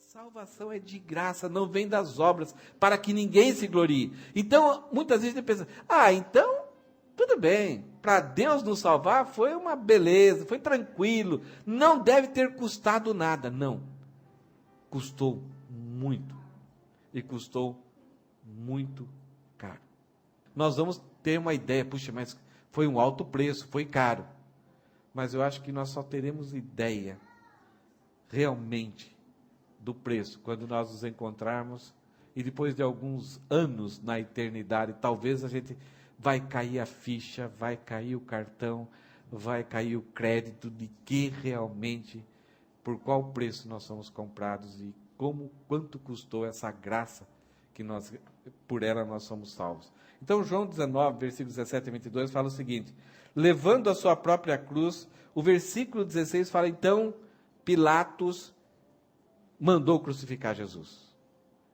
Salvação é de graça, não vem das obras, para que ninguém se glorie. Então, muitas vezes a gente pensa, então, tudo bem, para Deus nos salvar foi uma beleza, foi tranquilo, não deve ter custado nada. Não, custou muito, e custou muito caro. Nós vamos ter uma ideia, puxa, mas foi um alto preço, foi caro. Mas eu acho que nós só teremos ideia, realmente, do preço, quando nós nos encontrarmos, e depois de alguns anos na eternidade, talvez a gente vai cair a ficha, vai cair o cartão, vai cair o crédito de que realmente, por qual preço nós somos comprados e quanto custou essa graça que nós, por ela nós somos salvos. Então, João 19, versículos 17 e 22 fala o seguinte, levando a sua própria cruz, o versículo 16 fala, então, Pilatos mandou crucificar Jesus.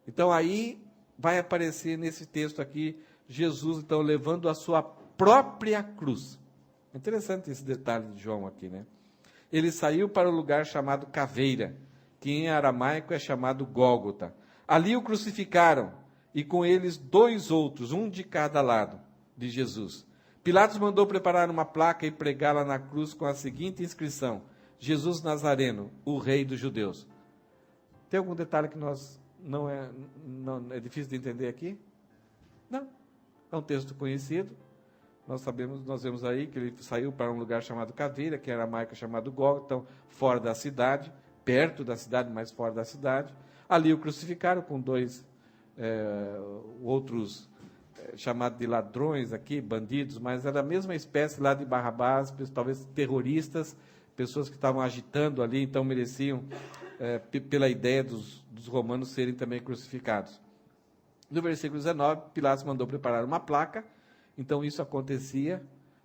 Então aí vai aparecer nesse texto aqui, Jesus então levando a sua própria cruz. Interessante esse detalhe de João aqui, né? Ele saiu para o lugar chamado Caveira, que em aramaico é chamado Gólgota. Ali o crucificaram, e com eles 2 outros, um de cada lado de Jesus. Pilatos mandou preparar uma placa e pregá-la na cruz com a seguinte inscrição, Jesus Nazareno, o Rei dos Judeus. Tem algum detalhe que não é difícil de entender aqui? Não. É um texto conhecido. Nós vemos aí que ele saiu para um lugar chamado Caveira, que era a marca chamada Gólgota, então fora da cidade, perto da cidade, mas fora da cidade. Ali o crucificaram com 2 outros chamados de ladrões aqui, bandidos, mas era a mesma espécie lá de Barrabás, talvez terroristas, pessoas que estavam agitando ali, então mereciam pela ideia dos romanos serem também crucificados. No versículo 19, Pilatos mandou preparar uma placa, então isso acontecia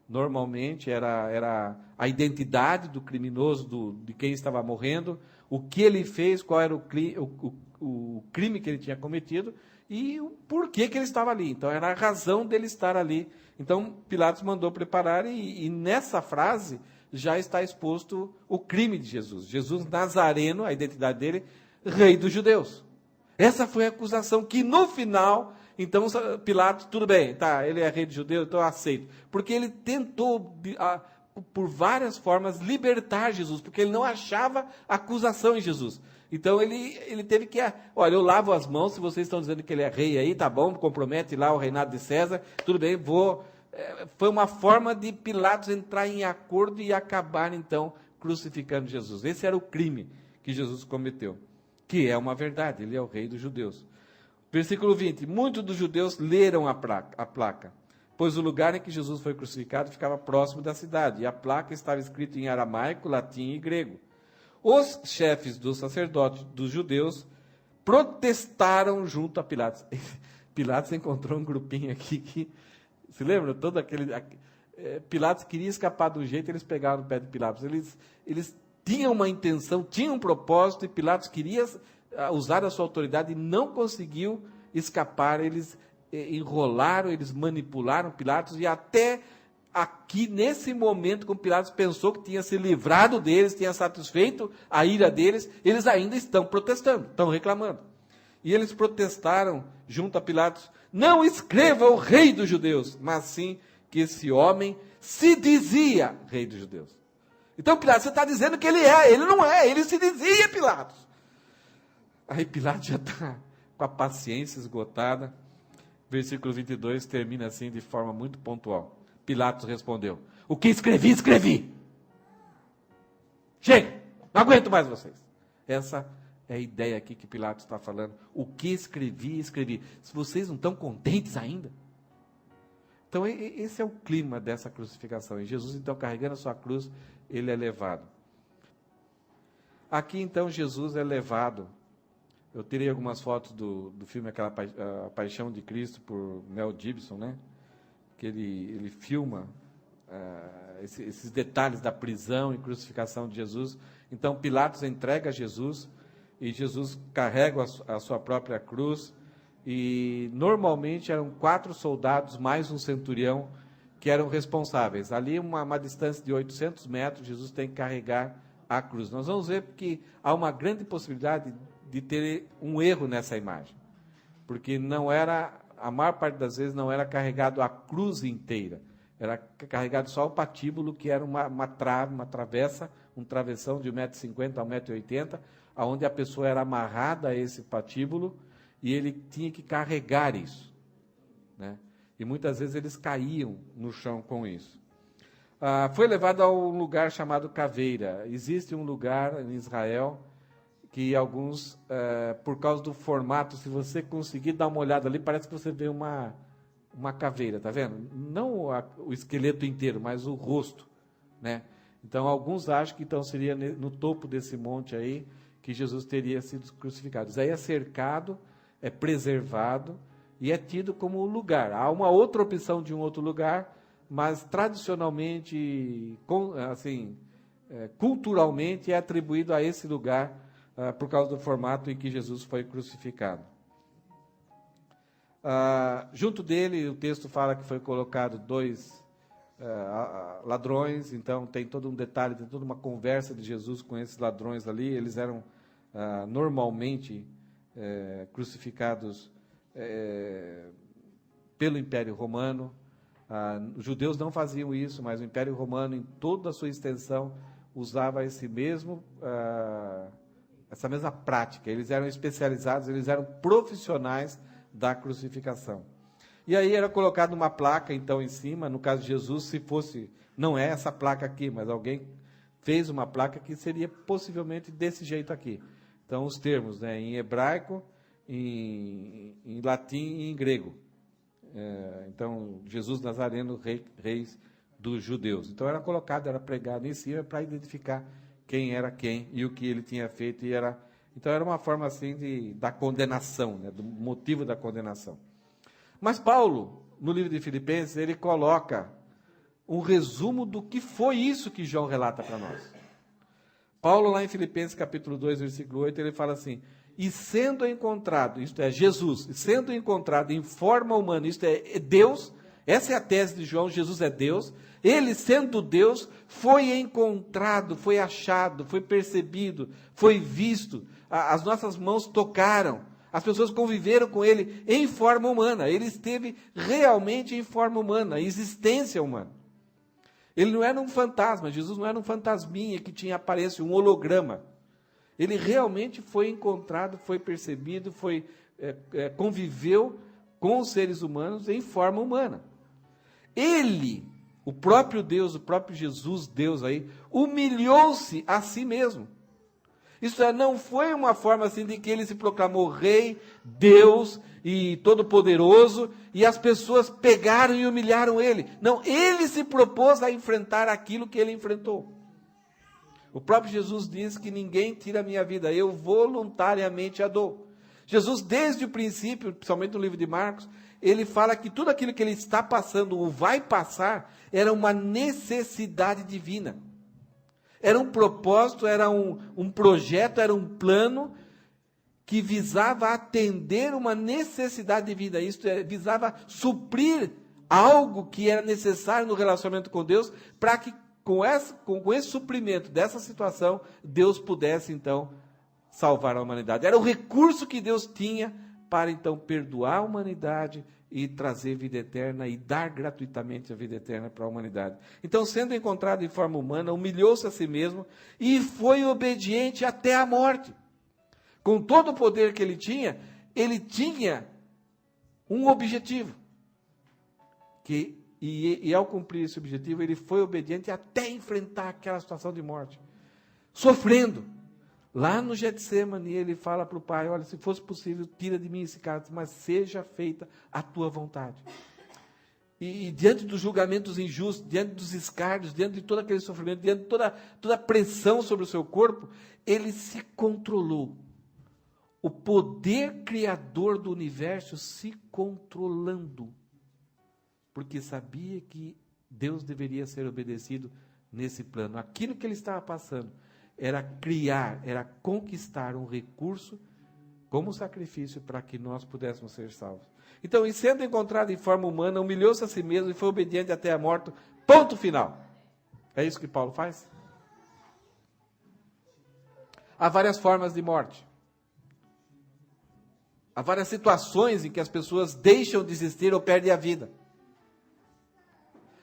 normalmente, era a identidade do criminoso, de quem estava morrendo, o que ele fez, qual era o crime que ele tinha cometido e o porquê que ele estava ali. Então era a razão dele estar ali. Então Pilatos mandou preparar e nessa frase já está exposto o crime de Jesus. Jesus Nazareno, a identidade dele, Rei dos Judeus. Essa foi a acusação que no final, então Pilatos, tudo bem, tá, ele é Rei dos Judeus, então eu aceito. Porque ele tentou, por várias formas, libertar Jesus, porque ele não achava acusação em Jesus. Então ele teve que, olha, eu lavo as mãos, se vocês estão dizendo que ele é rei aí, tá bom, compromete lá o reinado de César, tudo bem, vou... Foi uma forma de Pilatos entrar em acordo e acabar, então, crucificando Jesus. Esse era o crime que Jesus cometeu, que é uma verdade, ele é o Rei dos Judeus. Versículo 20, muitos dos judeus leram a placa, pois o lugar em que Jesus foi crucificado ficava próximo da cidade, e a placa estava escrita em aramaico, latim e grego. Os chefes dos sacerdotes dos judeus protestaram junto a Pilatos. Pilatos encontrou um grupinho aqui que... Se lembra? Pilatos queria escapar do jeito, eles pegaram no pé de Pilatos. Eles tinham uma intenção, tinham um propósito, e Pilatos queria usar a sua autoridade e não conseguiu escapar. Eles enrolaram, eles manipularam Pilatos, e até aqui, nesse momento, quando Pilatos pensou que tinha se livrado deles, tinha satisfeito a ira deles, eles ainda estão protestando, estão reclamando. E eles protestaram junto a Pilatos, não escreva o Rei dos Judeus, mas sim que esse homem se dizia Rei dos Judeus. Então, Pilatos, você está dizendo que ele não é, ele se dizia Pilatos. Aí Pilatos já está com a paciência esgotada. Versículo 22 termina assim de forma muito pontual. Pilatos respondeu, o que escrevi, escrevi. Chega, não aguento mais vocês. Essa é a ideia aqui que Pilatos está falando. O que escrevi, escrevi. Se vocês não estão contentes ainda. Então, esse é o clima dessa crucificação. E Jesus, então, carregando a sua cruz, ele é levado. Aqui, então, Jesus é levado. Eu tirei algumas fotos do filme A Paixão de Cristo, por Mel Gibson, né? Que ele filma esses detalhes da prisão e crucificação de Jesus. Então, Pilatos entrega Jesus, e Jesus carrega a sua própria cruz, e normalmente eram 4 soldados, mais um centurião, que eram responsáveis. Ali, uma distância de 800 metros, Jesus tem que carregar a cruz. Nós vamos ver que há uma grande possibilidade de ter um erro nessa imagem, porque não era, a maior parte das vezes não era carregado a cruz inteira, era carregado só o patíbulo, que era uma trave, uma travessa, um travessão de 1,50 m a 1,80 m, onde a pessoa era amarrada a esse patíbulo e ele tinha que carregar isso, né? E muitas vezes eles caíam no chão com isso. Foi levado a um lugar chamado Caveira. Existe um lugar em Israel que alguns, por causa do formato, se você conseguir dar uma olhada ali, parece que você vê uma caveira, tá vendo? Não o esqueleto inteiro, mas o rosto, né? Então, alguns acham que então seria no topo desse monte aí que Jesus teria sido crucificado. Isso aí é cercado, é preservado e é tido como lugar. Há uma outra opção de um outro lugar, mas tradicionalmente, assim, culturalmente, é atribuído a esse lugar por causa do formato em que Jesus foi crucificado. Junto dele, o texto fala que foi colocado 2 ladrões, então tem todo um detalhe, tem toda uma conversa de Jesus com esses ladrões ali. Eles eram normalmente crucificados pelo Império Romano. Os judeus não faziam isso, mas o Império Romano, em toda a sua extensão, usava essa mesma prática. Eles eram especializados, eles eram profissionais da crucificação. E aí era colocada uma placa, então, em cima. No caso de Jesus, se fosse, não é essa placa aqui, mas alguém fez uma placa que seria possivelmente desse jeito aqui. Então, os termos, né, em hebraico, em latim e em grego. Então, Jesus Nazareno, reis dos judeus. Então, era colocado, era pregado em cima para identificar quem era quem e o que ele tinha feito. Então, era uma forma assim da condenação, né, do motivo da condenação. Mas Paulo, no livro de Filipenses, ele coloca um resumo do que foi isso que João relata para nós. Paulo, lá em Filipenses capítulo 2, versículo 8, ele fala assim: e sendo encontrado, isto é, Jesus, sendo encontrado em forma humana, isto é, Deus, essa é a tese de João, Jesus é Deus, ele sendo Deus, foi encontrado, foi achado, foi percebido, foi visto, as nossas mãos tocaram, as pessoas conviveram com ele em forma humana, ele esteve realmente em forma humana, existência humana. Ele não era um fantasma, Jesus não era um fantasminha que tinha aparência, um holograma. Ele realmente foi encontrado, foi percebido, conviveu com os seres humanos em forma humana. Ele, o próprio Deus, o próprio Jesus, Deus aí, humilhou-se a si mesmo. Isso não foi uma forma assim de que ele se proclamou rei, Deus e todo-poderoso, e as pessoas pegaram e humilharam ele. Não, ele se propôs a enfrentar aquilo que ele enfrentou. O próprio Jesus diz que ninguém tira a minha vida, eu voluntariamente a dou. Jesus, desde o princípio, principalmente no livro de Marcos, ele fala que tudo aquilo que ele está passando, ou vai passar, era uma necessidade divina. Era um propósito, era um projeto, era um plano que visava atender uma necessidade divina. Isto é, visava suprir algo que era necessário no relacionamento com Deus, para que com esse suprimento dessa situação, Deus pudesse, então, salvar a humanidade. Era o recurso que Deus tinha para, então, perdoar a humanidade e trazer vida eterna e dar gratuitamente a vida eterna para a humanidade. Então, sendo encontrado em forma humana, humilhou-se a si mesmo e foi obediente até a morte. Com todo o poder que ele tinha um objetivo. E ao cumprir esse objetivo, ele foi obediente até enfrentar aquela situação de morte. Sofrendo. Lá no Getsemane, ele fala para o Pai: olha, se fosse possível, tira de mim esse cálice, mas seja feita a tua vontade. E diante dos julgamentos injustos, diante dos escárnios, diante de todo aquele sofrimento, diante de toda a pressão sobre o seu corpo, ele se controlou. O poder criador do universo se controlando. Porque sabia que Deus deveria ser obedecido nesse plano. Aquilo que ele estava passando era criar, era conquistar um recurso como sacrifício para que nós pudéssemos ser salvos. Então, e sendo encontrado em forma humana, humilhou-se a si mesmo e foi obediente até a morte. Ponto final. É isso que Paulo faz? Há várias formas de morte. Há várias situações em que as pessoas deixam de existir ou perdem a vida.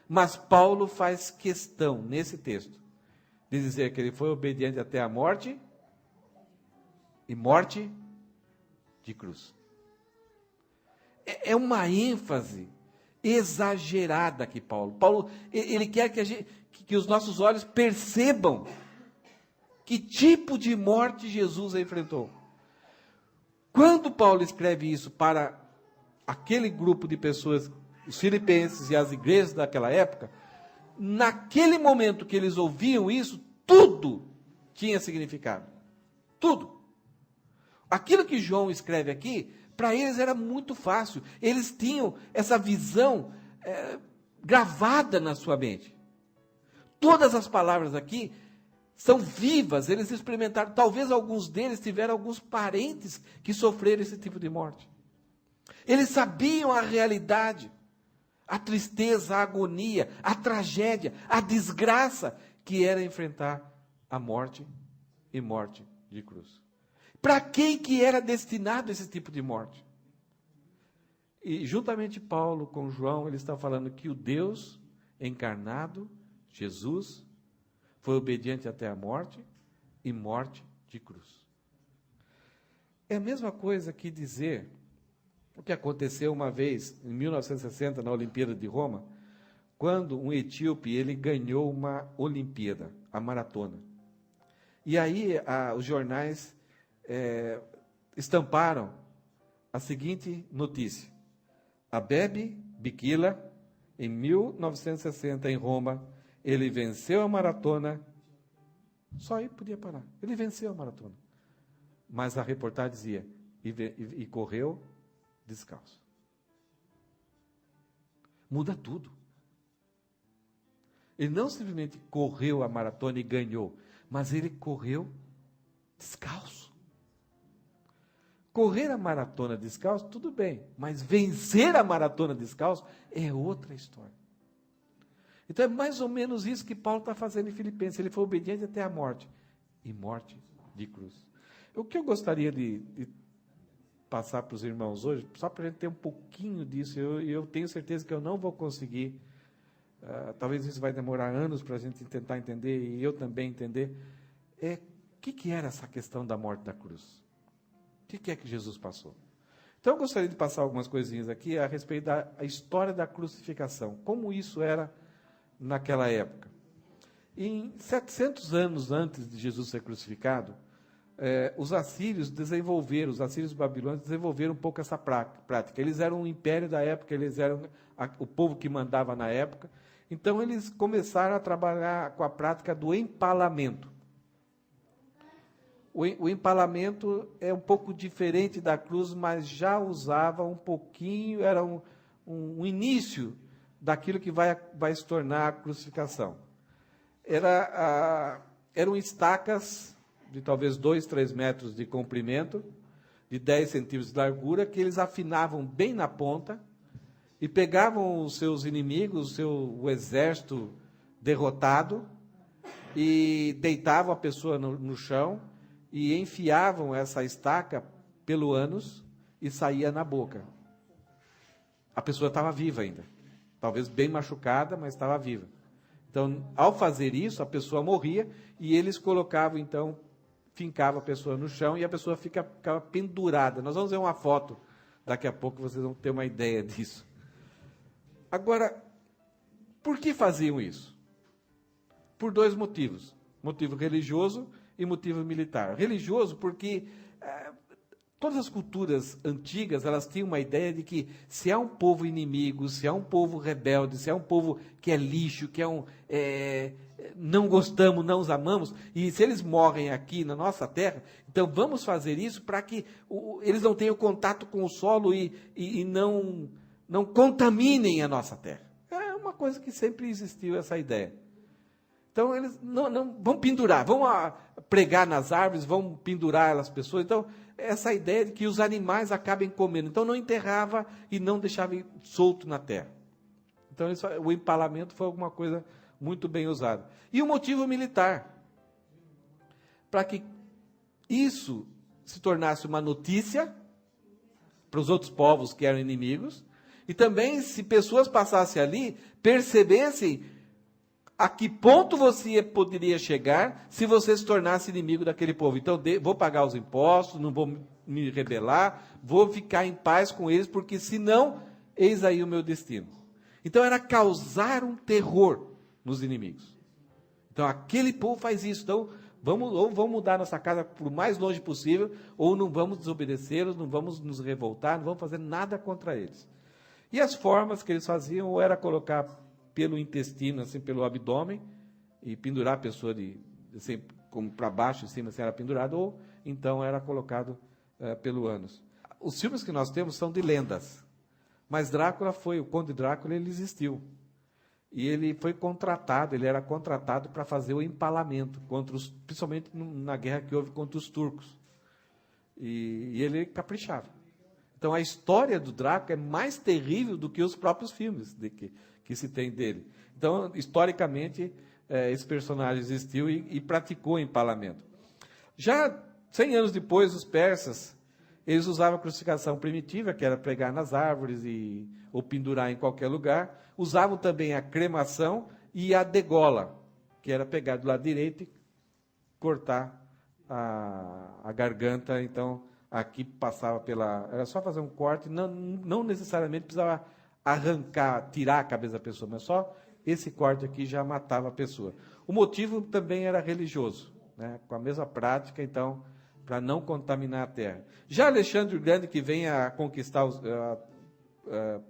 Mas Paulo faz questão, nesse texto, de dizer que ele foi obediente até a morte, e morte de cruz. É uma ênfase exagerada aqui, Paulo, ele quer que os nossos olhos percebam que tipo de morte Jesus enfrentou. Quando Paulo escreve isso para aquele grupo de pessoas, os filipenses e as igrejas daquela época, naquele momento que eles ouviam isso, tudo tinha significado. Tudo. Aquilo que João escreve aqui, para eles era muito fácil. Eles tinham essa visão gravada na sua mente. Todas as palavras aqui são vivas, eles experimentaram. Talvez alguns deles tiveram alguns parentes que sofreram esse tipo de morte. Eles sabiam a realidade, a tristeza, a agonia, a tragédia, a desgraça que era enfrentar a morte e morte de cruz. Para quem que era destinado esse tipo de morte? E juntamente Paulo com João, eles estão falando que o Deus encarnado, Jesus, foi obediente até a morte e morte de cruz. É a mesma coisa que dizer o que aconteceu uma vez, em 1960, na Olimpíada de Roma, quando um etíope ele ganhou uma Olimpíada, a maratona. E aí os jornais estamparam a seguinte notícia: Abebe Bikila, em 1960, em Roma, ele venceu a maratona, só aí podia parar, ele venceu a maratona. Mas a reportagem dizia, e correu descalço. Muda tudo. Ele não simplesmente correu a maratona e ganhou, mas ele correu descalço. Correr a maratona descalço, tudo bem, mas vencer a maratona descalço é outra história. Então é mais ou menos isso que Paulo está fazendo em Filipenses. Ele foi obediente até a morte, e morte de cruz. O que eu gostaria de passar para os irmãos hoje, só para a gente ter um pouquinho disso, eu tenho certeza que eu não vou conseguir, talvez isso vai demorar anos para a gente tentar entender, e eu também entender, o que era essa questão da morte da cruz? O que é que Jesus passou? Então eu gostaria de passar algumas coisinhas aqui a respeito da história da crucificação, como isso era naquela época. Em 700 anos antes de Jesus ser crucificado, os assírios babilônios desenvolveram um pouco essa prática. Eles eram um império da época, eles eram o povo que mandava na época. Então eles começaram a trabalhar com a prática do empalamento. O empalamento é um pouco diferente da cruz, mas já usava um pouquinho, era um início daquilo que vai se tornar a crucificação. Eram estacas de talvez 2, 3 metros de comprimento, de 10 centímetros de largura, que eles afinavam bem na ponta e pegavam os seus inimigos, o exército derrotado, e deitavam a pessoa no chão e enfiavam essa estaca pelo ânus e saía na boca. A pessoa estava viva ainda. Talvez bem machucada, mas estava viva. Então, ao fazer isso, a pessoa morria e eles colocavam, então, fincavam a pessoa no chão e a pessoa ficava pendurada. Nós vamos ver uma foto, daqui a pouco vocês vão ter uma ideia disso. Agora, por que faziam isso? Por 2 motivos. Motivo religioso e motivo militar. Religioso porque todas as culturas antigas, elas tinham uma ideia de que se há um povo inimigo, se há um povo rebelde, se há um povo que é lixo, que não gostamos, não os amamos, e se eles morrem aqui na nossa terra, então vamos fazer isso para que eles não tenham contato com o solo e não contaminem a nossa terra. É uma coisa que sempre existiu, essa ideia. Então, eles não vão pendurar, vão pregar nas árvores, vão pendurar as pessoas. Então, essa ideia de que os animais acabem comendo. Então, não enterrava e não deixava solto na terra. Então, o empalamento foi alguma coisa muito bem usada. E o motivo militar, para que isso se tornasse uma notícia para os outros povos que eram inimigos, e também se pessoas passassem ali, percebessem a que ponto você poderia chegar se você se tornasse inimigo daquele povo. Então, vou pagar os impostos, não vou me rebelar, vou ficar em paz com eles, porque senão, eis aí o meu destino. Então, era causar um terror nos inimigos. Então, aquele povo faz isso. Então, vamos mudar nossa casa para o mais longe possível, ou não vamos desobedecê-los, não vamos nos revoltar, não vamos fazer nada contra eles. E as formas que eles faziam, ou era colocar pelo intestino, assim, pelo abdômen, e pendurar a pessoa assim, como para baixo, em cima, assim, era pendurado, ou então era colocado pelo ânus. Os filmes que nós temos são de lendas, mas o Conde Drácula, ele existiu. E ele foi contratado, ele era contratado para fazer o empalamento, principalmente na guerra que houve contra os turcos. E ele caprichava. Então, a história do Drácula é mais terrível do que os próprios filmes que se tem dele. Então, historicamente, esse personagem existiu e praticou empalamento. Já 100 anos depois, os persas, eles usavam a crucificação primitiva, que era pregar nas árvores ou pendurar em qualquer lugar. Usavam também a cremação e a degola, que era pegar do lado direito e cortar a garganta. Então, aqui passava era só fazer um corte, não necessariamente precisava arrancar, tirar a cabeça da pessoa, mas só esse corte aqui já matava a pessoa. O motivo também era religioso, né? Com a mesma prática, então, para não contaminar a terra. Já Alexandre o Grande, que vem a conquistar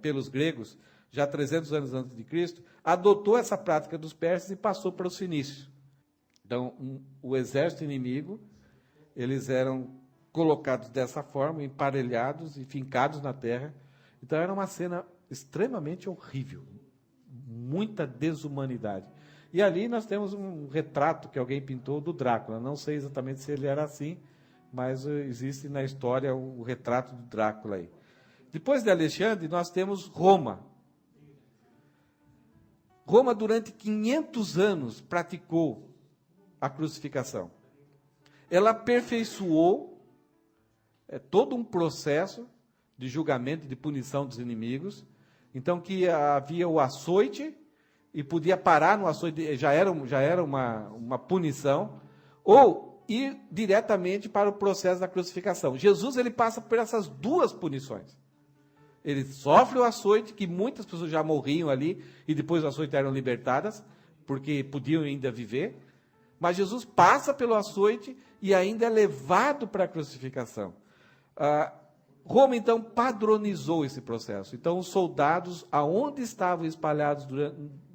pelos gregos, já 300 anos antes de Cristo, adotou essa prática dos persas e passou para os fenícios. Então, o exército inimigo, eles eram colocados dessa forma, emparelhados e fincados na terra. Então, era uma cena extremamente horrível, muita desumanidade. E ali nós temos um retrato que alguém pintou do Drácula. Não sei exatamente se ele era assim, mas existe na história o retrato do Drácula aí. Depois de Alexandre, nós temos Roma. Roma, durante 500 anos, praticou a crucificação. Ela aperfeiçoou todo um processo de julgamento, de punição dos inimigos. Então, que havia o açoite, e podia parar no açoite, já era uma punição, ou ir diretamente para o processo da crucificação. Jesus, ele passa por essas duas punições. Ele sofre o açoite, que muitas pessoas já morriam ali, e depois do açoite eram libertadas, porque podiam ainda viver. Mas Jesus passa pelo açoite e ainda é levado para a crucificação. Roma, então, padronizou esse processo. Então, os soldados, aonde estavam espalhados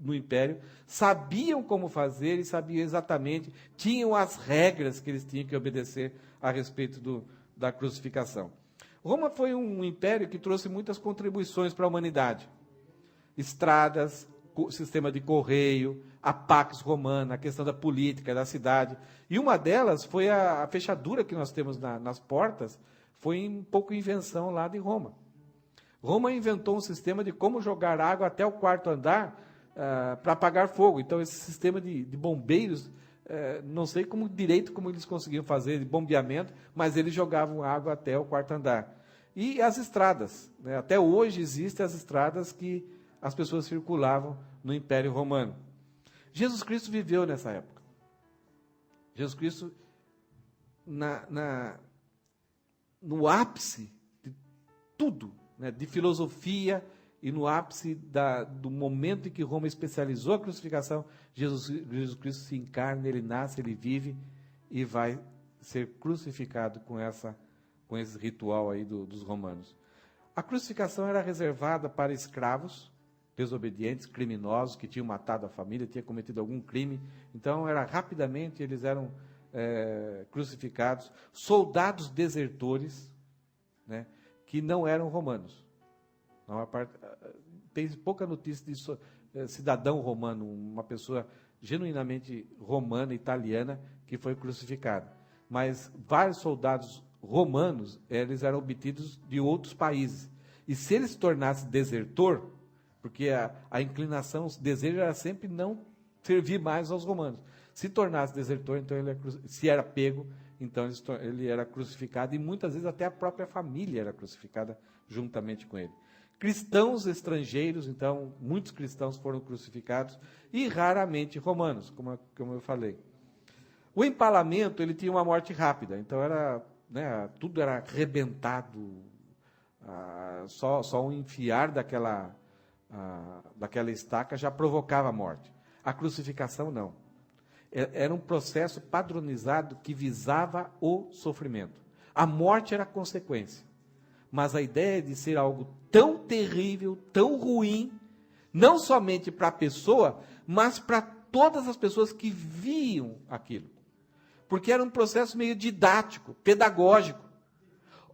no Império, sabiam como fazer e sabiam exatamente, tinham as regras que eles tinham que obedecer a respeito da crucificação. Roma foi um império que trouxe muitas contribuições para a humanidade. Estradas, sistema de correio, a Pax Romana, a questão da política, da cidade. E uma delas foi a fechadura que nós temos nas portas, foi um pouco invenção lá de Roma. Roma inventou um sistema de como jogar água até o quarto andar para apagar fogo. Então, esse sistema de bombeiros, não sei direito como eles conseguiam fazer, de bombeamento, mas eles jogavam água até o quarto andar. E as estradas, né? Até hoje existem as estradas que as pessoas circulavam no Império Romano. Jesus Cristo viveu nessa época. Jesus Cristo, no ápice de tudo, né, de filosofia, e no ápice do momento em que Roma especializou a crucificação, Jesus Cristo se encarna, ele nasce, ele vive e vai ser crucificado com esse ritual aí dos romanos. A crucificação era reservada para escravos, desobedientes, criminosos, que tinham matado a família, tinham cometido algum crime. Então, rapidamente eles eram crucificados. Soldados desertores, né, que não eram romanos. Tem pouca notícia de cidadão romano, uma pessoa genuinamente romana, italiana, que foi crucificada. Mas vários soldados romanos, eles eram obtidos de outros países. E se ele se tornasse desertor, porque a inclinação, o desejo era sempre não servir mais aos romanos. Se tornasse desertor, então se era pego, então ele era crucificado, e muitas vezes até a própria família era crucificada juntamente com ele. Cristãos estrangeiros, então, muitos cristãos foram crucificados, e raramente romanos, como eu falei. O empalamento, ele tinha uma morte rápida, então era, né, tudo era arrebentado, só um enfiar daquela estaca já provocava a morte. A crucificação, não. Era um processo padronizado que visava o sofrimento. A morte era a consequência. Mas a ideia de ser algo tão terrível, tão ruim, não somente para a pessoa, mas para todas as pessoas que viam aquilo. Porque era um processo meio didático, pedagógico.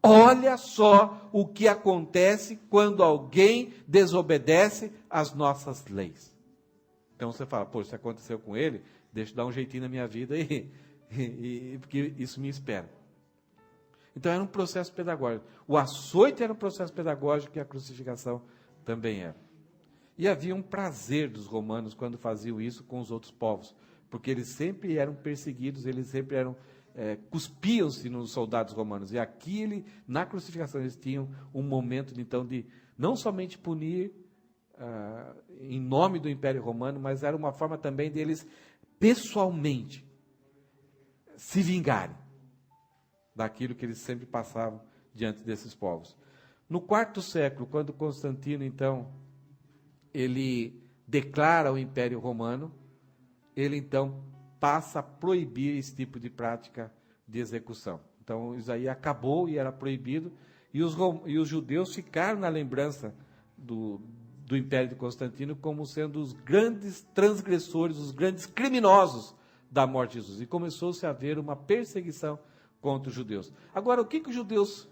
Olha só o que acontece quando alguém desobedece às nossas leis. Então você fala, pô, isso aconteceu com ele, deixa eu dar um jeitinho na minha vida porque isso me espera. Então era um processo pedagógico. O açoite era um processo pedagógico e a crucificação também era. E havia um prazer dos romanos quando faziam isso com os outros povos, porque eles sempre eram perseguidos, eles sempre eram cuspiam-se nos soldados romanos. E aqui, na crucificação, eles tinham um momento, então, de não somente punir em nome do Império Romano, mas era uma forma também deles, pessoalmente, se vingarem daquilo que eles sempre passavam diante desses povos. No quarto século, quando Constantino, então, ele declara o Império Romano, ele, então, passa a proibir esse tipo de prática de execução. Então, isso aí acabou e era proibido, e os judeus ficaram na lembrança do Império de Constantino como sendo os grandes transgressores, os grandes criminosos da morte de Jesus. E começou-se a haver uma perseguição contra os judeus. Agora, o que os judeus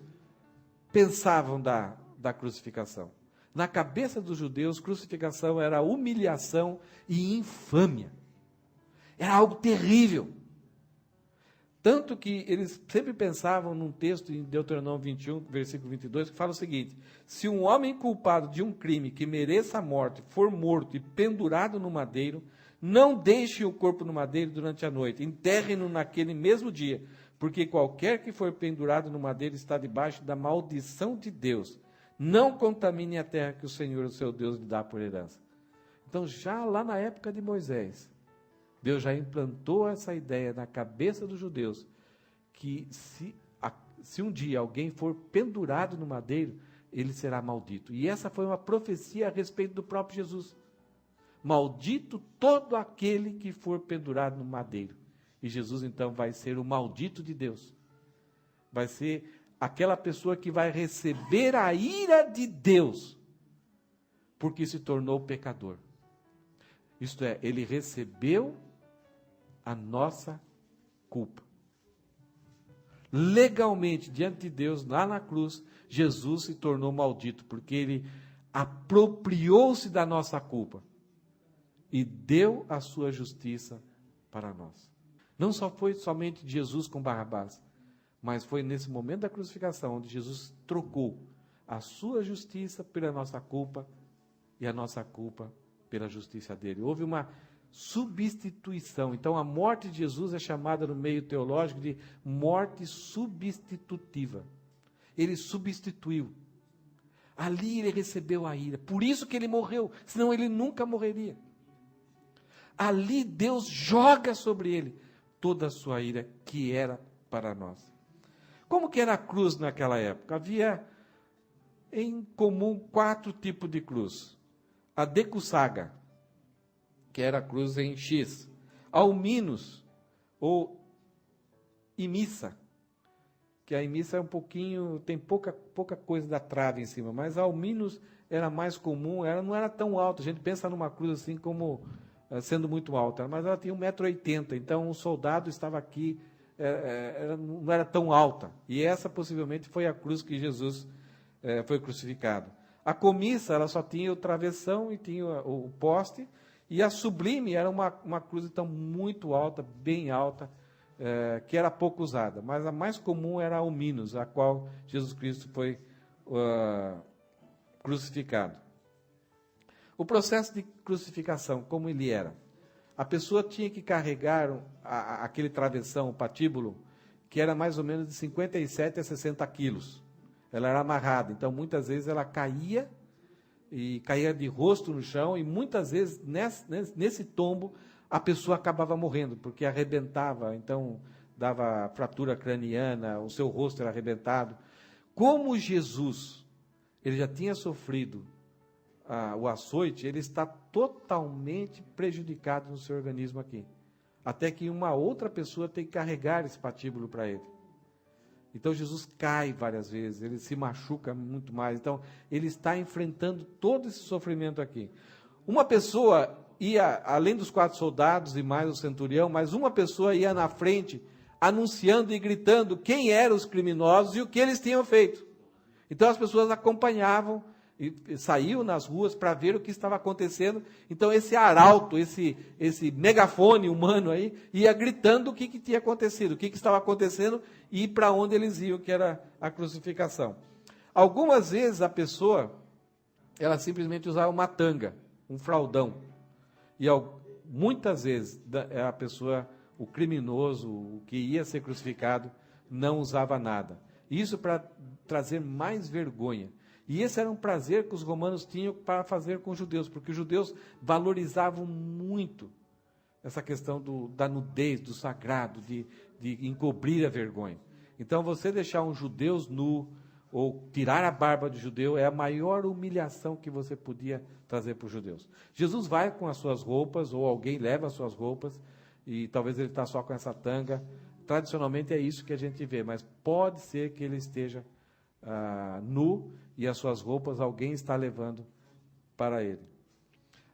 pensavam da crucificação? Na cabeça dos judeus, crucificação era humilhação e infâmia. Era algo terrível. Tanto que eles sempre pensavam num texto em Deuteronômio 21, versículo 22, que fala o seguinte: se um homem culpado de um crime que mereça a morte for morto e pendurado no madeiro, não deixe o corpo no madeiro durante a noite, enterre-no naquele mesmo dia, porque qualquer que for pendurado no madeiro está debaixo da maldição de Deus. Não contamine a terra que o Senhor, o seu Deus, lhe dá por herança. Então, já lá na época de Moisés, Deus já implantou essa ideia na cabeça dos judeus, que se um dia alguém for pendurado no madeiro, ele será maldito. E essa foi uma profecia a respeito do próprio Jesus. Maldito todo aquele que for pendurado no madeiro. E Jesus, então, vai ser o maldito de Deus. Vai ser aquela pessoa que vai receber a ira de Deus, porque se tornou pecador. Isto é, ele recebeu a nossa culpa. Legalmente, diante de Deus, lá na cruz, Jesus se tornou maldito, porque ele apropriou-se da nossa culpa e deu a sua justiça para nós. Não só foi somente Jesus com Barrabás, mas foi nesse momento da crucificação onde Jesus trocou a sua justiça pela nossa culpa e a nossa culpa pela justiça dele. Houve uma substituição. Então, a morte de Jesus é chamada no meio teológico de morte substitutiva. Ele substituiu. Ali ele recebeu a ira. Por isso que ele morreu, senão ele nunca morreria. Ali Deus joga sobre ele toda a sua ira, que era para nós. Como que era a cruz naquela época? Havia em comum 4 tipos de cruz. A decussaga, que era a cruz em X. Alminos, ou imissa, que a imissa é um pouquinho, tem pouca coisa da trave em cima, mas a alminos era mais comum, ela não era tão alta. A gente pensa numa cruz assim como sendo muito alta, mas ela tinha 1,80 m, então um soldado estava aqui, não era tão alta. E essa possivelmente foi a cruz que Jesus foi crucificado. A comissa, ela só tinha o travessão e tinha o poste, e a sublime era uma cruz então muito alta, bem alta, que era pouco usada, mas a mais comum era a alminos, a qual Jesus Cristo foi crucificado. O processo de crucificação, como ele era? A pessoa tinha que carregar aquele travessão, o patíbulo, que era mais ou menos de 57 a 60 quilos. Ela era amarrada, então muitas vezes ela caía, e caía de rosto no chão, e muitas vezes nesse tombo a pessoa acabava morrendo, porque arrebentava, então dava fratura craniana, o seu rosto era arrebentado. Como Jesus, ele já tinha sofrido o açoite, ele está totalmente prejudicado no seu organismo aqui. Até que uma outra pessoa tem que carregar esse patíbulo para ele. Então Jesus cai várias vezes, ele se machuca muito mais. Então ele está enfrentando todo esse sofrimento aqui. Uma pessoa ia, além dos 4 soldados e mais o centurião, mas uma pessoa ia na frente, anunciando e gritando quem eram os criminosos e o que eles tinham feito. Então as pessoas acompanhavam e saíam nas ruas para ver o que estava acontecendo. Então esse arauto, esse megafone humano aí, ia gritando o que tinha acontecido, o que estava acontecendo e para onde eles iam, que era a crucificação. Algumas vezes a pessoa, ela simplesmente usava uma tanga, um fraldão. E muitas vezes a pessoa, o criminoso, o que ia ser crucificado, não usava nada. Isso para trazer mais vergonha. E esse era um prazer que os romanos tinham para fazer com os judeus, porque os judeus valorizavam muito essa questão da nudez, do sagrado, de encobrir a vergonha. Então, você deixar um judeu nu, ou tirar a barba do judeu, é a maior humilhação que você podia trazer para os judeus. Jesus vai com as suas roupas, ou alguém leva as suas roupas, e talvez ele está só com essa tanga. Tradicionalmente é isso que a gente vê, mas pode ser que ele esteja nu, e as suas roupas alguém está levando para ele.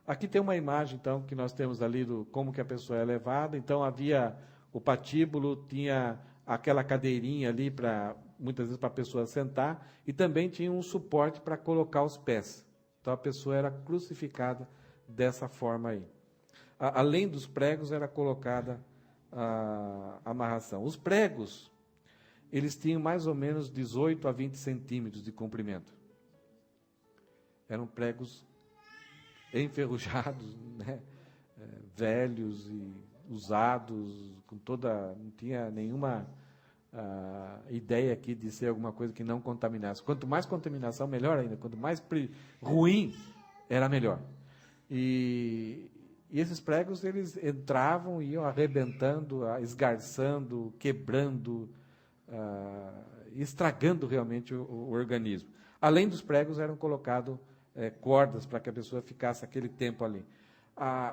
Aqui tem uma imagem, então, que nós temos ali do como que a pessoa é levada. Então, havia o patíbulo, tinha aquela cadeirinha ali, muitas vezes para a pessoa sentar, e também tinha um suporte para colocar os pés. Então, a pessoa era crucificada dessa forma aí. Além dos pregos, era colocada a amarração. Os pregos, eles tinham mais ou menos 18 a 20 centímetros de comprimento. Eram pregos enferrujados, né? Velhos e usados, não tinha nenhuma ideia aqui de ser alguma coisa que não contaminasse. Quanto mais contaminação, melhor ainda. Quanto mais ruim, era melhor. E esses pregos, eles entravam e iam arrebentando, esgarçando, quebrando, estragando realmente o organismo. Além dos pregos, eram colocados cordas para que a pessoa ficasse aquele tempo ali.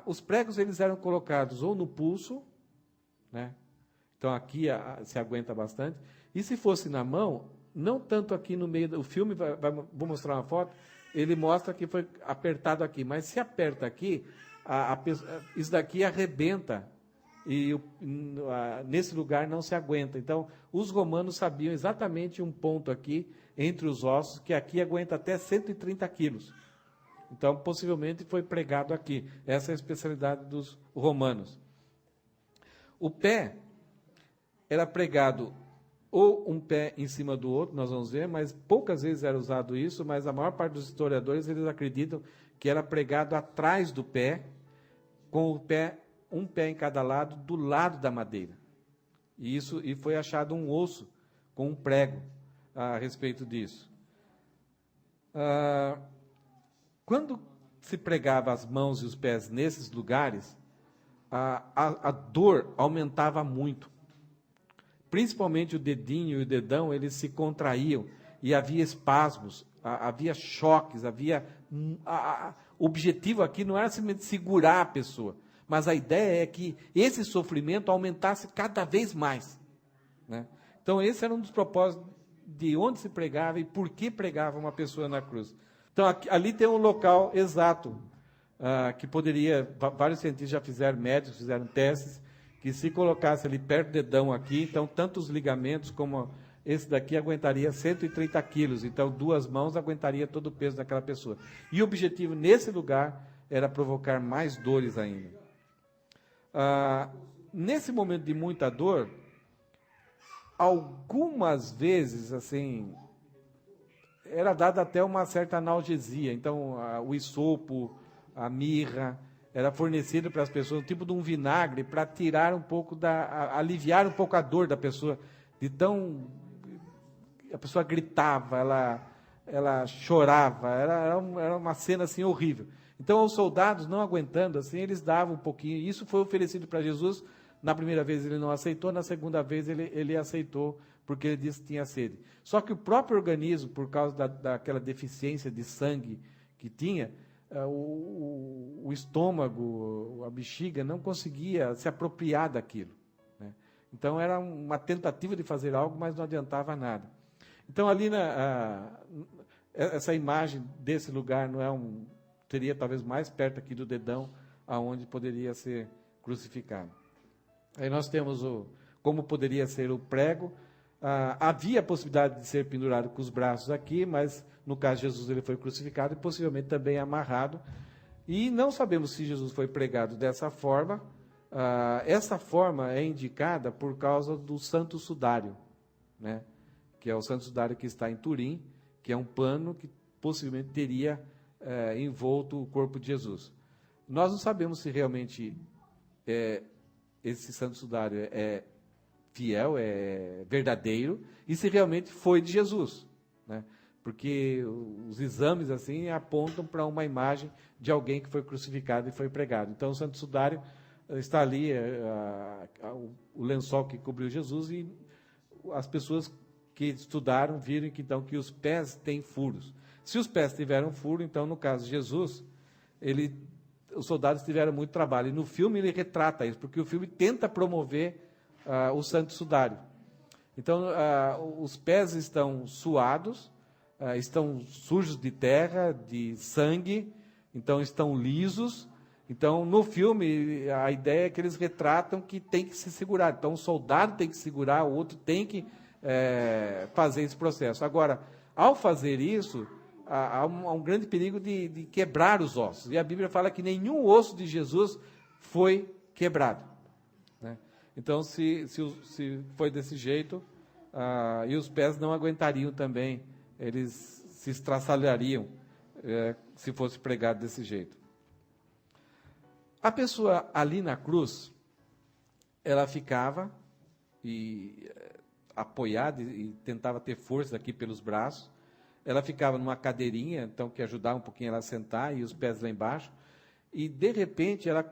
Os pregos, eles eram colocados ou no pulso, né? Então aqui se aguenta bastante, e se fosse na mão, não tanto aqui no meio do filme, vou mostrar uma foto, ele mostra que foi apertado aqui, mas se aperta aqui, isso daqui arrebenta, e nesse lugar não se aguenta. Então, os romanos sabiam exatamente um ponto aqui, entre os ossos, que aqui aguenta até 130 quilos. Então, possivelmente foi pregado aqui. Essa é a especialidade dos romanos. O pé era pregado ou um pé em cima do outro, nós vamos ver, mas poucas vezes era usado isso, mas a maior parte dos historiadores, eles acreditam que era pregado atrás do pé, com o pé, um pé em cada lado, do lado da madeira. E foi achado um osso com um prego a respeito disso. Quando se pregava as mãos e os pés nesses lugares, a dor aumentava muito. Principalmente o dedinho e o dedão, eles se contraíam e havia espasmos, havia choques, o objetivo aqui não era simplesmente segurar a pessoa, mas a ideia é que esse sofrimento aumentasse cada vez mais, né? Então, esse era um dos propósitos de onde se pregava e por que pregava uma pessoa na cruz. Então, ali tem um local exato, que poderia, vários cientistas já fizeram, médicos fizeram testes, que se colocasse ali perto do dedão aqui, então, tanto os ligamentos como esse daqui aguentaria 130 quilos, então 2 mãos aguentaria todo o peso daquela pessoa. E o objetivo nesse lugar era provocar mais dores ainda. Nesse momento de muita dor, algumas vezes, assim, era dada até uma certa analgesia. Então, o isopo, a mirra, era fornecido para as pessoas, um tipo de um vinagre, para tirar um pouco aliviar um pouco a dor da pessoa, de tão... A pessoa gritava, ela chorava, era uma cena assim horrível. Então, os soldados, não aguentando, assim, eles davam um pouquinho. Isso foi oferecido para Jesus. Na primeira vez ele não aceitou, na segunda vez ele aceitou, porque ele disse que tinha sede. Só que o próprio organismo, por causa daquela deficiência de sangue que tinha, o estômago, a bexiga, não conseguia se apropriar daquilo, né? Então, era uma tentativa de fazer algo, mas não adiantava nada. Então, ali, essa imagem desse lugar não é teria talvez mais perto aqui do dedão, aonde poderia ser crucificado. Aí nós temos como poderia ser o prego. Havia a possibilidade de ser pendurado com os braços aqui, mas no caso de Jesus ele foi crucificado e possivelmente também amarrado. E não sabemos se Jesus foi pregado dessa forma. Essa forma é indicada por causa do Santo Sudário, né? Que é o Santo Sudário que está em Turim, que é um pano que possivelmente teria envolto o corpo de Jesus. Nós não sabemos se realmente esse Santo Sudário é fiel, é verdadeiro, e se realmente foi de Jesus, né? Porque os exames assim apontam para uma imagem de alguém que foi crucificado e foi pregado. Então, o Santo Sudário está ali, o lençol que cobriu Jesus, e as pessoas que estudaram viram que, então, que os pés têm furos. Se os pés tiveram furo, então, no caso de Jesus, os soldados tiveram muito trabalho. E no filme ele retrata isso, porque o filme tenta promover o Santo Sudário. Então, os pés estão suados, estão sujos de terra, de sangue, então estão lisos. Então, no filme, a ideia é que eles retratam que tem que se segurar. Então, o soldado tem que segurar, o outro tem que fazer esse processo. Agora, ao fazer isso, há um grande perigo de quebrar os ossos. E a Bíblia fala que nenhum osso de Jesus foi quebrado, né? Então, se foi desse jeito, e os pés não aguentariam também, eles se estraçalhariam se fosse pregado desse jeito. A pessoa ali na cruz, ela ficava apoiada e tentava ter força aqui pelos braços. Ela ficava numa cadeirinha, então, que ajudava um pouquinho ela a sentar, e os pés lá embaixo. E, de repente, ela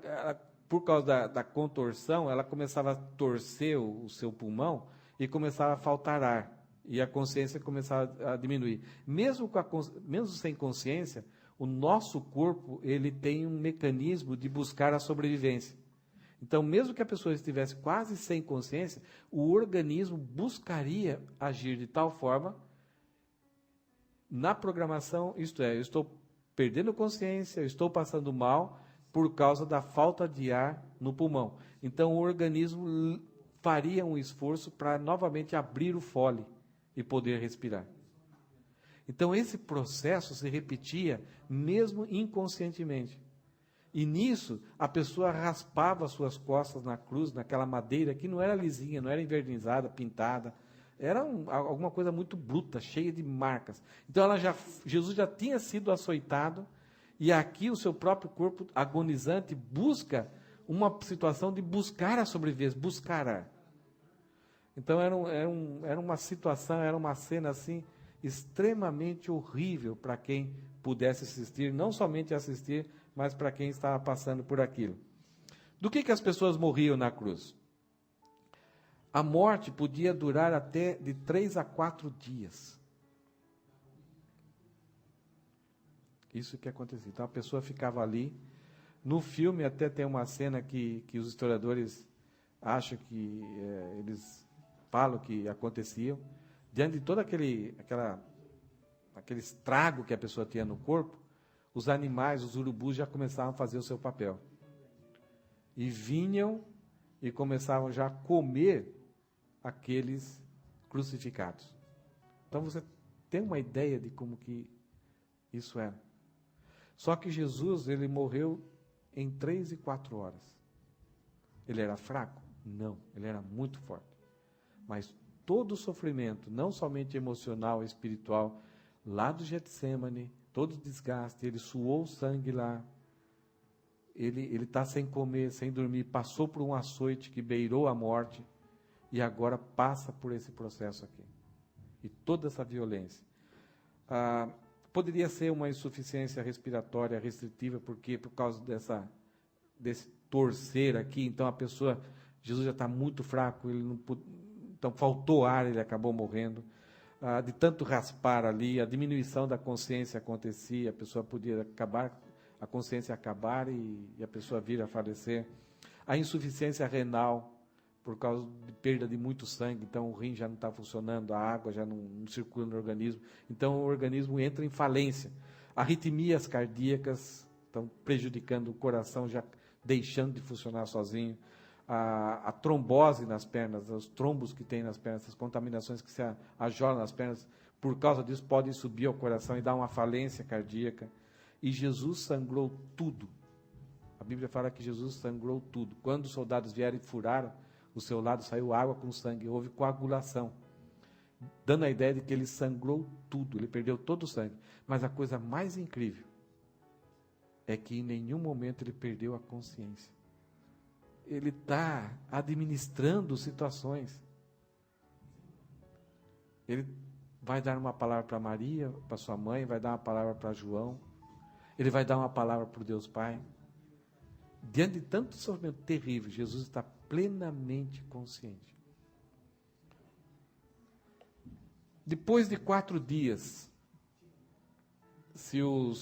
por causa da contorção, ela começava a torcer o seu pulmão e começava a faltar ar. E a consciência começava a diminuir. Mesmo sem consciência, o nosso corpo ele tem um mecanismo de buscar a sobrevivência. Então, mesmo que a pessoa estivesse quase sem consciência, o organismo buscaria agir de tal forma na programação, isto é, eu estou perdendo consciência, eu estou passando mal por causa da falta de ar no pulmão. Então, o organismo faria um esforço para novamente abrir o fole e poder respirar. Então, esse processo se repetia mesmo inconscientemente. E nisso, a pessoa raspava suas costas na cruz, naquela madeira que não era lisinha, não era envernizada, pintada. Era alguma coisa muito bruta, cheia de marcas. Então, Jesus já tinha sido açoitado, e aqui o seu próprio corpo agonizante busca uma situação de buscar a sobrevivência, buscar ar. Então, era uma situação, era uma cena assim, extremamente horrível para quem pudesse assistir, não somente assistir, mas para quem estava passando por aquilo. Do que as pessoas morriam na cruz? A morte podia durar até de 3 a 4 dias. Isso que acontecia. Então a pessoa ficava ali. No filme até tem uma cena que os historiadores acham que eles falam que aconteciam. Diante de todo aquele estrago que a pessoa tinha no corpo, os animais, os urubus já começavam a fazer o seu papel. E vinham e começavam já a comer aqueles crucificados. Então você tem uma ideia de como que isso era. Só que Jesus, ele morreu em 3 e 4 horas. Ele era fraco? Não, ele era muito forte. Mas todo o sofrimento, não somente emocional e espiritual, lá do Getsemane, todo o desgaste, ele suou sangue lá, ele está sem comer, sem dormir, passou por um açoite que beirou a morte, e agora passa por esse processo aqui. E toda essa violência. Poderia ser uma insuficiência respiratória restritiva, porque por causa desse torcer aqui, então a pessoa, Jesus já está muito fraco, ele não, então faltou ar, ele acabou morrendo. De tanto raspar ali, a diminuição da consciência acontecia, a pessoa podia acabar, a consciência acabar e a pessoa vir a falecer. A insuficiência renal, por causa de perda de muito sangue, então o rim já não está funcionando, a água já não circula no organismo, então o organismo entra em falência. Arritmias cardíacas estão prejudicando o coração, já deixando de funcionar sozinho. A trombose nas pernas, os trombos que tem nas pernas, as contaminações que se ajolam nas pernas, por causa disso podem subir ao coração e dar uma falência cardíaca. E Jesus sangrou tudo. A Bíblia fala que Jesus sangrou tudo. Quando os soldados vieram e furaram o seu lado, saiu água com sangue, houve coagulação, dando a ideia de que ele sangrou tudo, ele perdeu todo o sangue. Mas a coisa mais incrível é que em nenhum momento ele perdeu a consciência. Ele está administrando situações. Ele vai dar uma palavra para Maria, para sua mãe, vai dar uma palavra para João, ele vai dar uma palavra para o Deus Pai. Diante de tanto sofrimento terrível, Jesus está plenamente consciente. Depois de 4 dias, se o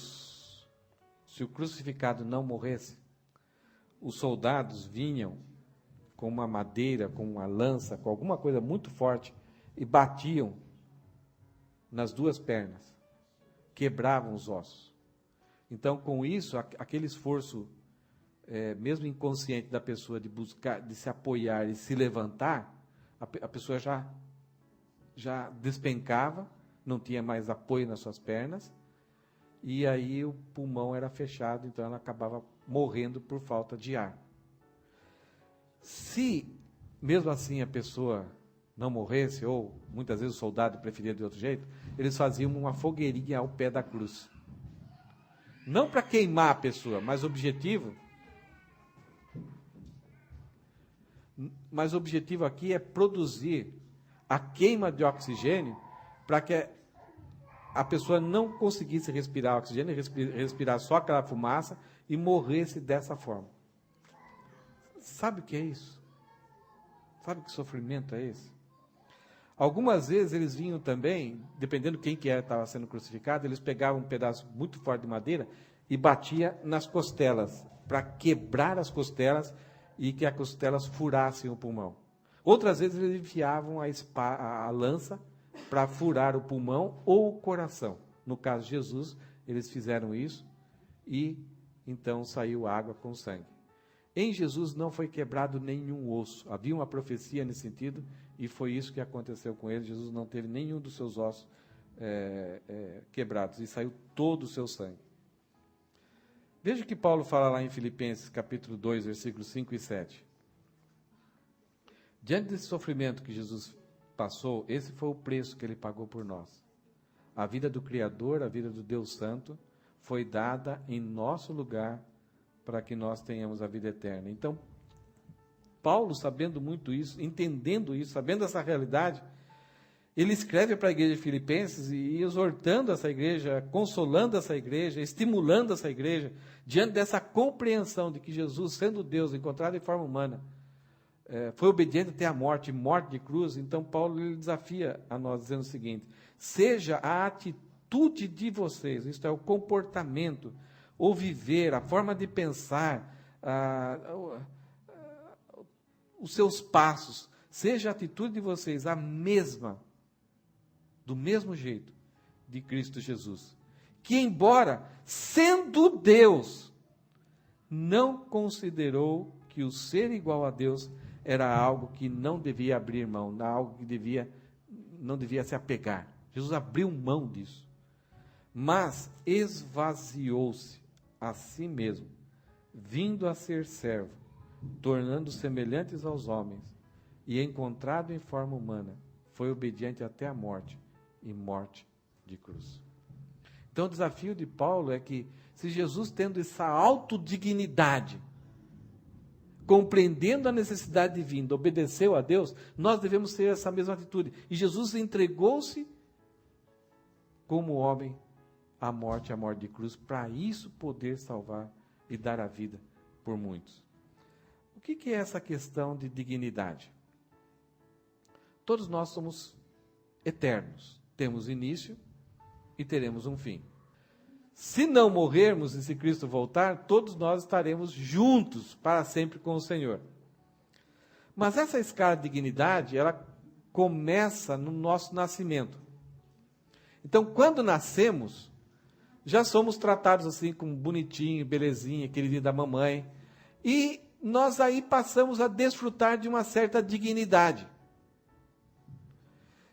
crucificado não morresse, os soldados vinham com uma madeira, com uma lança, com alguma coisa muito forte e batiam nas 2 pernas, quebravam os ossos. Então, com isso, aquele esforço, mesmo inconsciente da pessoa de buscar, de se apoiar e se levantar, a pessoa já despencava, não tinha mais apoio nas suas pernas, e aí o pulmão era fechado, então ela acabava morrendo por falta de ar. Se, mesmo assim, a pessoa não morresse, ou muitas vezes o soldado preferia de outro jeito, eles faziam uma fogueirinha ao pé da cruz. Não para queimar a pessoa, mas o objetivo aqui é produzir a queima de oxigênio para que a pessoa não conseguisse respirar oxigênio, respirar só aquela fumaça e morresse dessa forma. Sabe o que é isso? Sabe que sofrimento é esse? Algumas vezes eles vinham também, dependendo quem que estava sendo crucificado, eles pegavam um pedaço muito forte de madeira e batia nas costelas, para quebrar as costelas e que as costelas furassem o pulmão. Outras vezes eles enfiavam a lança para furar o pulmão ou o coração. No caso de Jesus, eles fizeram isso e então saiu água com sangue. Em Jesus não foi quebrado nenhum osso. Havia uma profecia nesse sentido e foi isso que aconteceu com ele. Jesus não teve nenhum dos seus ossos quebrados e saiu todo o seu sangue. Veja o que Paulo fala lá em Filipenses, capítulo 2, versículos 5 e 7. Diante desse sofrimento que Jesus passou, esse foi o preço que ele pagou por nós. A vida do Criador, a vida do Deus Santo, foi dada em nosso lugar para que nós tenhamos a vida eterna. Então, Paulo, sabendo muito isso, entendendo isso, sabendo essa realidade, ele escreve para a igreja de Filipenses e exortando essa igreja, consolando essa igreja, estimulando essa igreja, diante dessa compreensão de que Jesus, sendo Deus, encontrado em forma humana, foi obediente até a morte de cruz. Então Paulo ele desafia a nós, dizendo o seguinte: seja a atitude de vocês, isto é, o comportamento, o viver, a forma de pensar, os seus passos, seja a atitude de vocês a mesma, do mesmo jeito, de Cristo Jesus, que embora sendo Deus, não considerou que o ser igual a Deus era algo que não devia abrir mão, algo que não devia se apegar. Jesus abriu mão disso, mas esvaziou-se a si mesmo, vindo a ser servo, tornando semelhantes aos homens, e encontrado em forma humana, foi obediente até a morte, e morte de cruz. Então o desafio de Paulo é que, se Jesus, tendo essa autodignidade, compreendendo a necessidade divina, obedeceu a Deus, nós devemos ter essa mesma atitude. E Jesus entregou-se como homem à morte de cruz, para isso poder salvar e dar a vida por muitos. O que é essa questão de dignidade? Todos nós somos eternos, temos início e teremos um fim. Se não morrermos e se Cristo voltar, todos nós estaremos juntos para sempre com o Senhor. Mas essa escala de dignidade, ela começa no nosso nascimento. Então, quando nascemos, já somos tratados assim como bonitinho, belezinha, queridinho da mamãe, e nós aí passamos a desfrutar de uma certa dignidade.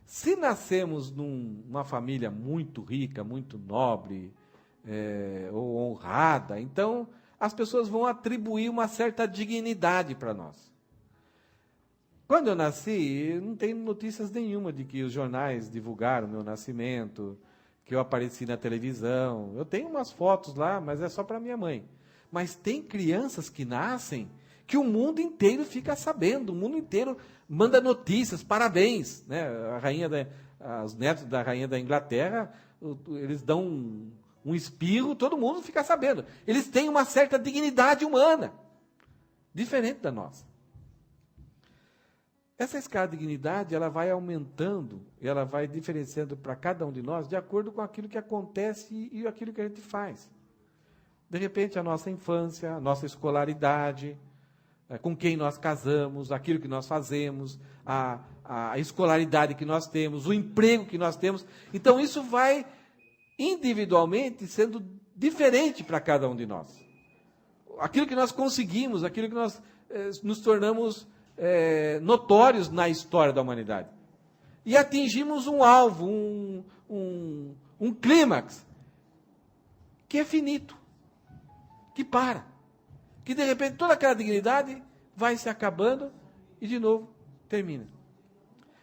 Se nascemos numa família muito rica, muito nobre, ou honrada, então as pessoas vão atribuir uma certa dignidade para nós. Quando eu nasci, eu não tenho notícias nenhuma de que os jornais divulgaram o meu nascimento, que eu apareci na televisão. Eu tenho umas fotos lá, mas é só para minha mãe. Mas tem crianças que nascem que o mundo inteiro fica sabendo, o mundo inteiro manda notícias, parabéns, né? Os netos da rainha da Inglaterra, eles dão um espirro, todo mundo fica sabendo. Eles têm uma certa dignidade humana, diferente da nossa. Essa escala de dignidade, ela vai aumentando, ela vai diferenciando para cada um de nós, de acordo com aquilo que acontece e aquilo que a gente faz. De repente, a nossa infância, a nossa escolaridade, com quem nós casamos, aquilo que nós fazemos, a escolaridade que nós temos, o emprego que nós temos. Então, isso vai individualmente sendo diferente para cada um de nós. Aquilo que nós conseguimos, aquilo que nós nos tornamos notórios na história da humanidade. E atingimos um alvo, um clímax, que é finito, que para. Que de repente toda aquela dignidade vai se acabando e de novo termina.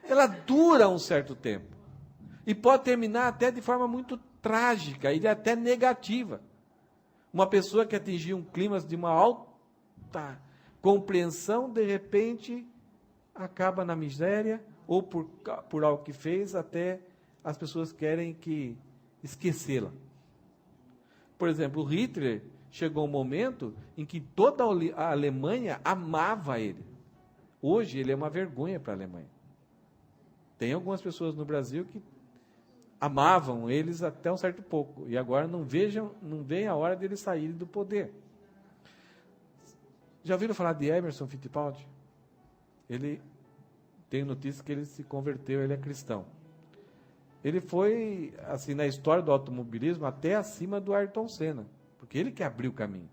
Ela dura um certo tempo. E pode terminar até de forma muito trágica e até negativa. Uma pessoa que atingiu um clímax de uma alta compreensão, de repente, acaba na miséria, ou por algo que fez, até as pessoas querem esquecê-la. Por exemplo, o Hitler chegou um momento em que toda a Alemanha amava ele. Hoje ele é uma vergonha para a Alemanha. Tem algumas pessoas no Brasil que amavam eles até um certo pouco, e agora não veem a hora deles saírem do poder. Já ouviram falar de Emerson Fittipaldi? Ele tem notícia que ele se converteu, ele é cristão. Ele foi, assim, na história do automobilismo, até acima do Ayrton Senna, porque ele que abriu o caminho.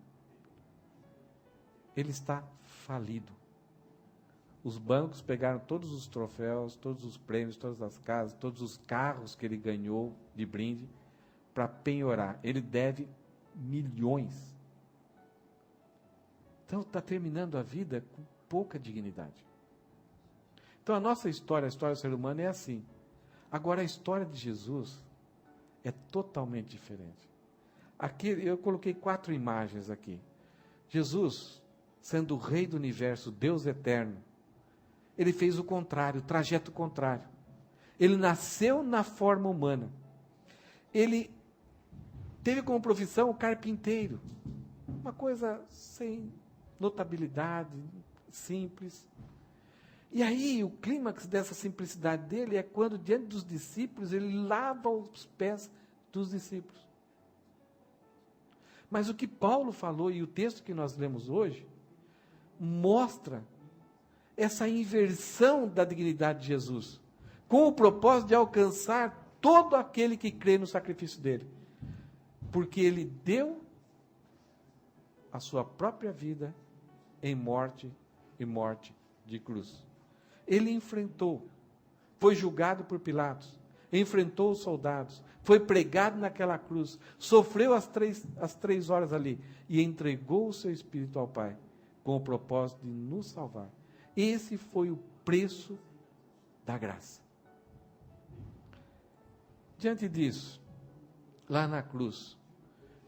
Ele está falido. Os bancos pegaram todos os troféus, todos os prêmios, todas as casas, todos os carros que ele ganhou de brinde para penhorar. Ele deve milhões. Então está terminando a vida com pouca dignidade. Então a nossa história, a história do ser humano é assim. Agora a história de Jesus é totalmente diferente. Aqui eu coloquei 4 imagens aqui. Jesus, sendo o Rei do Universo, Deus eterno, ele fez o contrário, o trajeto contrário. Ele nasceu na forma humana. Ele teve como profissão o carpinteiro. Uma coisa sem notabilidade, simples. E aí, o clímax dessa simplicidade dele é quando, diante dos discípulos, ele lava os pés dos discípulos. Mas o que Paulo falou, e o texto que nós lemos hoje, mostra essa inversão da dignidade de Jesus, com o propósito de alcançar todo aquele que crê no sacrifício dele. Porque ele deu a sua própria vida em morte e morte de cruz. Ele enfrentou, foi julgado por Pilatos, enfrentou os soldados, foi pregado naquela cruz, sofreu as 3 horas ali e entregou o seu espírito ao Pai, com o propósito de nos salvar. Esse foi o preço da graça. Diante disso, lá na cruz,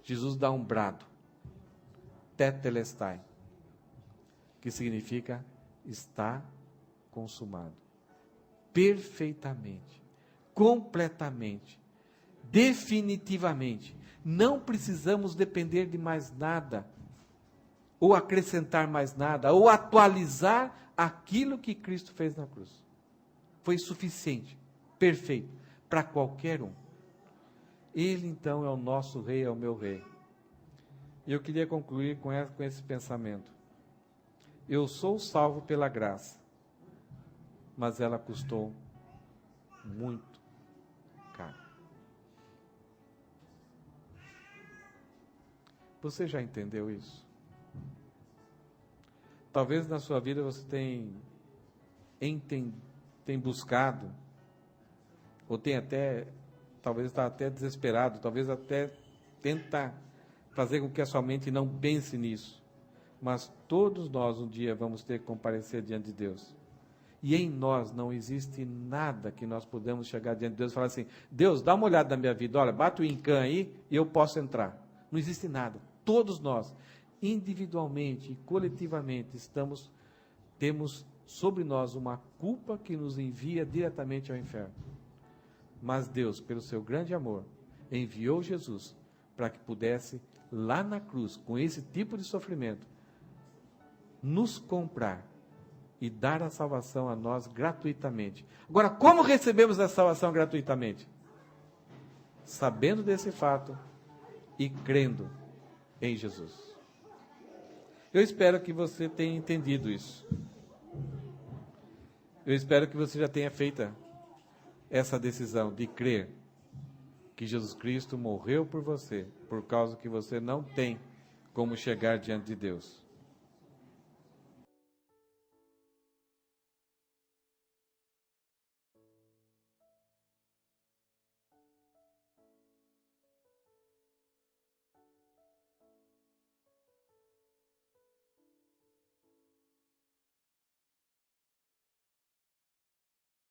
Jesus dá um brado, tetelestai. que significa está consumado. Perfeitamente, completamente, definitivamente. Não precisamos depender de mais nada, ou acrescentar mais nada, ou atualizar aquilo que Cristo fez na cruz. Foi suficiente, perfeito, para qualquer um. Ele então é o nosso rei, é o meu rei. E eu queria concluir com esse pensamento. Eu sou salvo pela graça, mas ela custou muito caro. Você já entendeu isso? Talvez na sua vida você tem buscado, ou tem até, talvez está até desesperado, talvez até tenta fazer com que a sua mente não pense nisso. Mas todos nós um dia vamos ter que comparecer diante de Deus. E em nós não existe nada que nós podemos chegar diante de Deus e falar assim, Deus, dá uma olhada na minha vida, olha, bate o INCAN aí e eu posso entrar. Não existe nada. Todos nós, individualmente e coletivamente, temos sobre nós uma culpa que nos envia diretamente ao inferno. Mas Deus, pelo seu grande amor, enviou Jesus para que pudesse, lá na cruz, com esse tipo de sofrimento, nos comprar e dar a salvação a nós gratuitamente. Agora, como recebemos a salvação gratuitamente? Sabendo desse fato e crendo em Jesus. Eu espero que você tenha entendido isso. Eu espero que você já tenha feito essa decisão de crer que Jesus Cristo morreu por você, por causa que você não tem como chegar diante de Deus.